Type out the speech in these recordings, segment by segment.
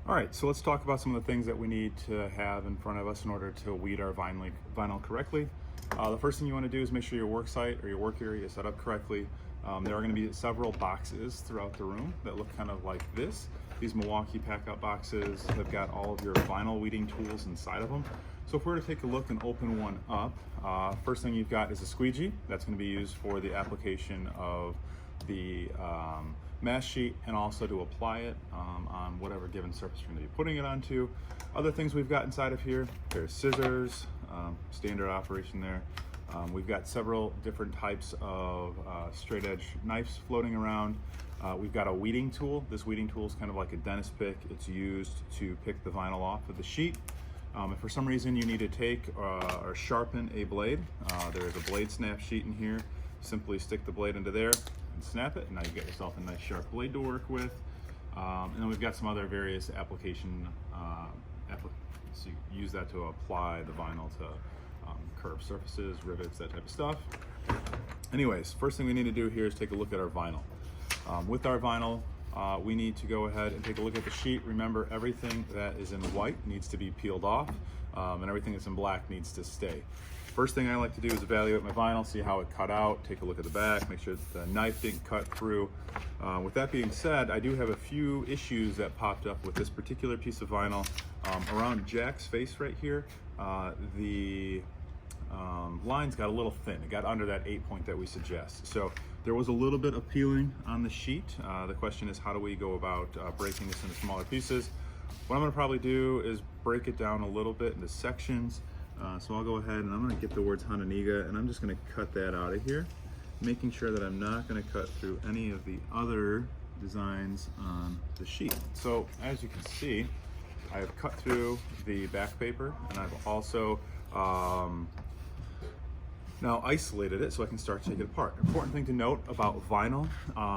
All right, so let's talk about some of the things that we need to have in front of us in order to weed our vinyl correctly. The first thing you want to do is make sure your work site or your work area is set up correctly. There are going to be several boxes throughout the room that look kind of like this. These Milwaukee pack-out boxes have got all of your vinyl weeding tools inside of them. So if we were to take a look and open one up, first thing you've got is a squeegee. That's going to be used for the application of the mask sheet and also to apply it on whatever given surface you're going to be putting it onto. Other things we've got inside of here, there's scissors, standard operation there. We've got several different types of straight edge knives floating around. We've got a weeding tool. This weeding tool is kind of like a dentist pick. It's used to pick the vinyl off of the sheet. If for some reason you need to take or sharpen a blade, there's a blade snap sheet in here. Simply stick the blade into there and snap it, and now you get yourself a nice sharp blade to work with. And then we've got some other various application, so you use that to apply the vinyl to curved surfaces, rivets, that type of stuff. Anyways, first thing we need to do here is take a look at our vinyl. With our vinyl, we need to go ahead and take a look at the sheet. Remember, everything that is in white needs to be peeled off, and everything that's in black needs to stay. First thing I like to do is evaluate my vinyl, see how it cut out, take a look at the back, make sure that the knife didn't cut through. With that being said, I do have a few issues that popped up with this particular piece of vinyl. Around Jack's face right here, the lines got a little thin. It got under that 8 point that we suggest. So there was a little bit of peeling on the sheet. The question is, how do we go about breaking this into smaller pieces? What I'm gonna probably do is break it down a little bit into sections. So I'll go ahead and I'm gonna get the words Hononegah and I'm just gonna cut that out of here, making sure that I'm not gonna cut through any of the other designs on the sheet. So as you can see, I have cut through the back paper and I've also now isolated it so I can start to take it apart. Important thing to note about vinyl,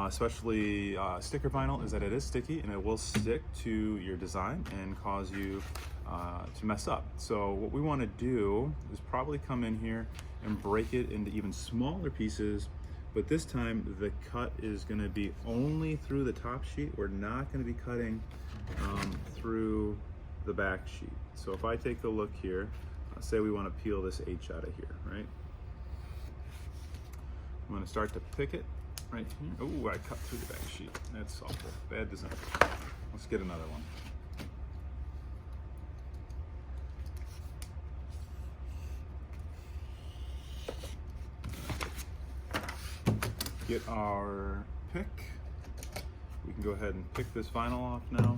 especially sticker vinyl, is that it is sticky and it will stick to your design and cause you to mess up. So what we want to do is probably come in here and break it into even smaller pieces, but this time the cut is going to be only through the top sheet. We're not going to be cutting through the back sheet. So if I take a look here, say we want to peel this H out of here, right? I'm going to start to pick it right here. Oh, I cut through the back sheet. That's awful. Bad design. Let's get another one. Get our pick. We can go ahead and pick this vinyl off now.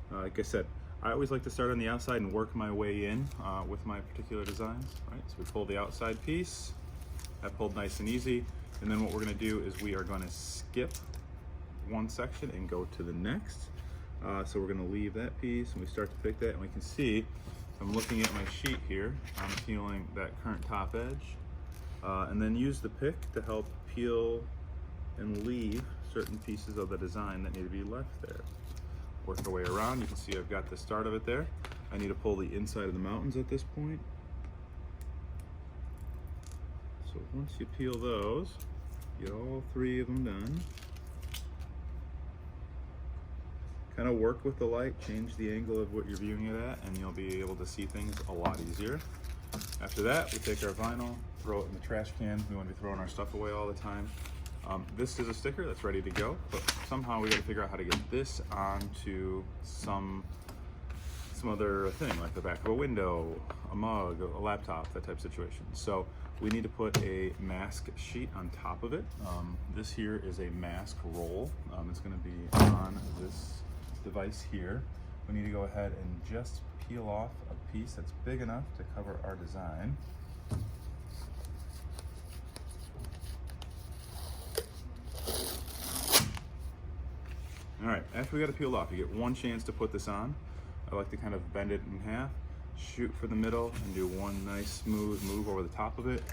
Like I said, I always like to start on the outside and work my way in with my particular designs. Right? So we pull the outside piece. That pulled nice and easy. And then what we're going to do is we are going to skip one section and go to the next. So we're going to leave that piece and we start to pick that, and we can see I'm looking at my sheet here. I'm peeling that current top edge, and then use the pick to help peel and leave certain pieces of the design that need to be left there. Work our way around. You can see I've got the start of it there. I need to pull the inside of the mountains at this point. So once you peel those, get all three of them done. Kind of work with the light, change the angle of what you're viewing it at, and you'll be able to see things a lot easier. After that, we take our vinyl, throw it in the trash can. We want to be throwing our stuff away all the time. This is a sticker that's ready to go, but somehow we got to figure out how to get this onto some other thing, like the back of a window, a mug, a laptop, that type of situation. So we need to put a mask sheet on top of it. This here is a mask roll. It's going to be on this device here. We need to go ahead and just peel off a piece that's big enough to cover our design. All right, after we got it peeled off, you get one chance to put this on. I like to kind of bend it in half, shoot for the middle, and do one nice smooth move over the top of it.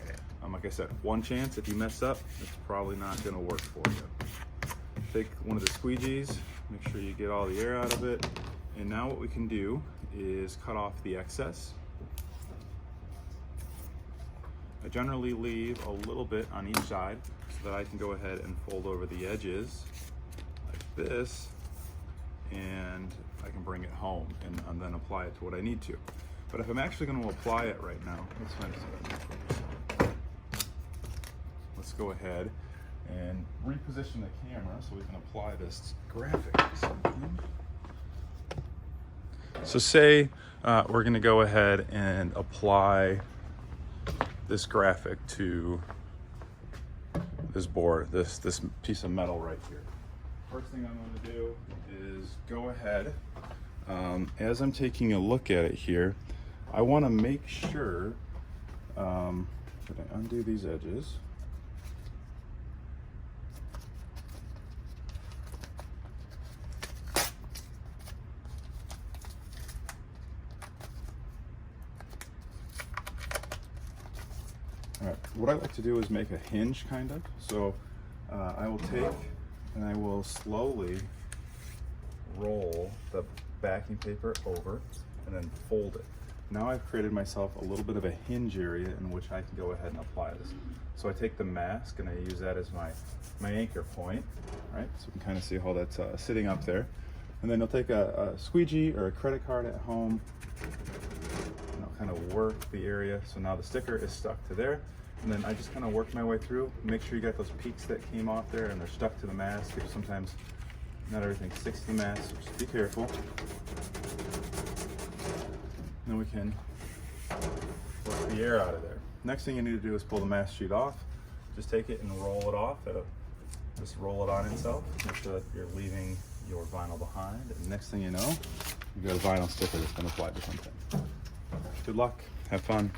Like I said, one chance. If you mess up, it's probably not gonna work for you. Take one of the squeegees, make sure you get all the air out of it. And now what we can do is cut off the excess. I generally leave a little bit on each side so that I can go ahead and fold over the edges like this and I can bring it home and then apply it to what I need to. But if I'm actually going to apply it right now, let's find this. Let's go ahead and reposition the camera so we can apply this graphic. So say we're going to go ahead and apply this graphic to this board, this piece of metal right here. First thing I'm going to do is go ahead, as I'm taking a look at it here, I want to make sure that I undo these edges. All right, what I like to do is make a hinge kind of. So I will take and I will slowly roll the backing paper over and then fold it. Now I've created myself a little bit of a hinge area in which I can go ahead and apply this. So I take the mask and I use that as my anchor point, right? So you can kind of see how that's sitting up there. And then you'll take a squeegee or a credit card at home, and I'll kind of work the area. So now the sticker is stuck to there. And then I just kind of work my way through, make sure you got those peaks that came off there and they're stuck to the mask. Sometimes not everything sticks to the mask, so just be careful. Then we can work the air out of there. Next thing you need to do is pull the mask sheet off. Just take it and roll it off. Just roll it on itself. Make sure that you're leaving your vinyl behind. And next thing you know, you've got a vinyl sticker that's been applied to something. Good luck. Have fun.